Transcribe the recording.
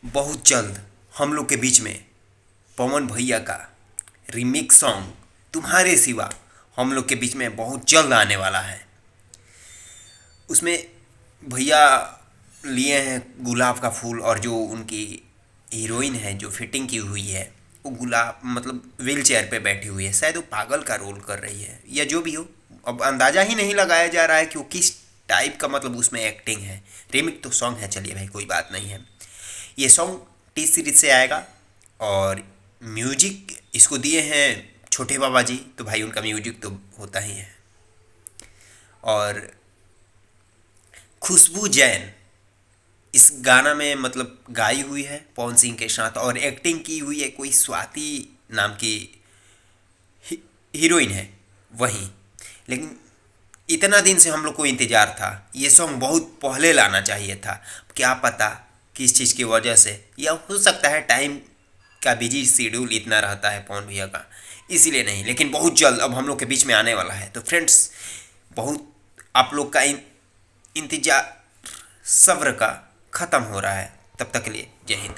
बहुत जल्द हम लोग के बीच में पवन भैया का रीमिक्स सॉन्ग तुम्हारे सिवा हम लोग के बीच में बहुत जल्द आने वाला है। उसमें भैया लिए हैं गुलाब का फूल, और जो उनकी हीरोइन है जो फिटिंग की हुई है वो गुलाब मतलब व्हील चेयर पे बैठी हुई है, शायद वो पागल का रोल कर रही है या जो भी हो। अब अंदाज़ा ही नहीं लगाया जा रहा है कि वो किस टाइप का मतलब उसमें एक्टिंग है। रीमिक तो सॉन्ग है, चलिए भाई कोई बात नहीं है। ये सॉन्ग टी सीरीज से आएगा और म्यूजिक इसको दिए हैं छोटे बाबा जी, तो भाई उनका म्यूजिक तो होता ही है। और खुशबू जैन इस गाना में मतलब गाई हुई है पवन सिंह के साथ, और एक्टिंग की हुई है कोई स्वाति नाम की हीरोइन है वहीं। लेकिन इतना दिन से हम लोग को इंतज़ार था, ये सॉन्ग बहुत पहले लाना चाहिए था। क्या पता किस चीज़ की वजह से, या हो सकता है टाइम का बिजी शेड्यूल इतना रहता है पवन भैया का, इसीलिए नहीं। लेकिन बहुत जल्द अब हम लोग के बीच में आने वाला है। तो फ्रेंड्स, बहुत आप लोग का इंतजार सब्र का ख़त्म हो रहा है। तब तक के लिए जय हिंद।